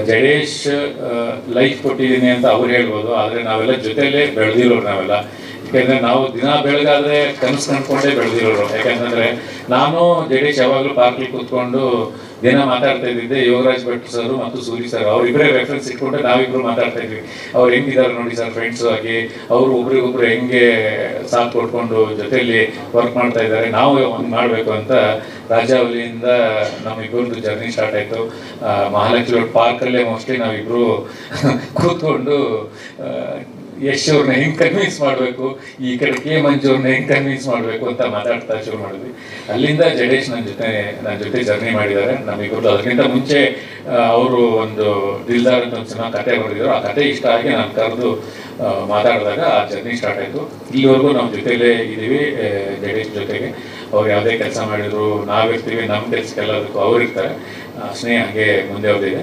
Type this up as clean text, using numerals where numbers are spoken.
Jadesh life ಕೊಟ್ಟಿದ್ದೀನಿ ಅಂತ ಅವ್ರು ಹೇಳ್ಬೋದು, ಆದರೆ ನಾವೆಲ್ಲ ಜೊತೆಯಲ್ಲೇ ಬೆಳೆದಿರೋರು ನಾವೆಲ್ಲ. ಯಾಕೆಂದರೆ ನಾವು ದಿನ ಬೆಳಗಾದರೆ ಕನಸು ಕಂಡ್ಕೊಂಡೇ ಬೆಳೆದಿರೋರು. ಯಾಕೆಂತಂದರೆ ನಾನು ಜಡೇಶ್ ಯಾವಾಗಲೂ ಪಾರ್ಕಲ್ಲಿ ಕೂತ್ಕೊಂಡು ದಿನ ಮಾತಾಡ್ತಾ ಇದ್ದಿದ್ದೆ ಯೋಗರಾಜ್ ಭಟ್ ಸರ್ ಮತ್ತು ಸೂರಿ ಸರ್, ಅವರಿಬ್ಬರೇ ರೆಫರೆನ್ಸ್ ಇಟ್ಕೊಂಡೆ ನಾವಿಬ್ಬರು ಮಾತಾಡ್ತಾ ಇದ್ವಿ. ಅವ್ರು ಹೆಂಗಿದ್ದಾರೆ ನೋಡಿ ಸರ್ ಫ್ರೆಂಡ್ಸು ಆಗಿ, ಅವರು ಒಬ್ರಿಗೊಬ್ರು ಹೆಂಗೆ ಸಾಥ್ ಕೊಟ್ಕೊಂಡು ಜೊತೆಯಲ್ಲಿ ವರ್ಕ್ ಮಾಡ್ತಾ ಇದ್ದಾರೆ, ನಾವು ಒಂದು ಮಾಡಬೇಕು ಅಂತ ರಾಜಾವಲಿಯಿಂದ ನಮ್ಮಿಬ್ಬರದ್ದು ಜರ್ನಿ ಸ್ಟಾರ್ಟ್ ಆಯಿತು. ಮಹಾಲಕ್ಷ್ಮಿ ರೋಡ್ ಪಾರ್ಕಲ್ಲೇ ಮೋಸ್ಟ್ಲಿ ನಾವಿಬ್ಬರು ಕೂತ್ಕೊಂಡು ಯಶ್ ಅವ್ರನ್ನ ಹೆಂಗೆ ಕನ್ವಿನ್ಸ್ ಮಾಡಬೇಕು, ಈ ಕಡೆ ಕೆ ಮಂಜು ಅವ್ರನ್ನ ಹೆಂಗೆ ಕನ್ವಿನ್ಸ್ ಮಾಡಬೇಕು ಅಂತ ಮಾತಾಡ್ತಾ ಶುರು ಮಾಡಿದ್ವಿ. ಅಲ್ಲಿಂದ ಜಡೇಶ್ ನನ್ನ ಜೊತೆ ಜರ್ನಿ ಮಾಡಿದ್ದಾರೆ. ನಮ್ಮಿಬ್ಬರು ಅದಕ್ಕಿಂತ ಮುಂಚೆ ಅವರು ಒಂದು ದಿಲ್ದಾರ್ ಅಂತ ಒಂದು ಸಿನಿಮಾ ಕತೆ ಬರೆದಿದ್ರು. ಆ ಕತೆ ಇಷ್ಟ ಆಗಿ ನಾನು ಕರೆದು ಮಾತಾಡಿದಾಗ ಆ ಜರ್ನಿ ಸ್ಟಾರ್ಟ್ ಆಯಿತು. ಇಲ್ಲಿವರೆಗೂ ನಾವು ಜೊತೆಯಲ್ಲೇ ಇದ್ದೀವಿ ಜಡೇಶ್ ಜೊತೆಗೆ. ಅವ್ರು ಯಾವುದೇ ಕೆಲಸ ಮಾಡಿದ್ರು ನಾವಿರ್ತೀವಿ, ನಮ್ಮ ಕೆಲಸಕ್ಕೆಲ್ಲದಕ್ಕೂ ಅವ್ರು ಇರ್ತಾರೆ. ಸ್ನೇಹ ಹಾಗೆ ಮುಂದೆ ಹೋಗಿದೆ.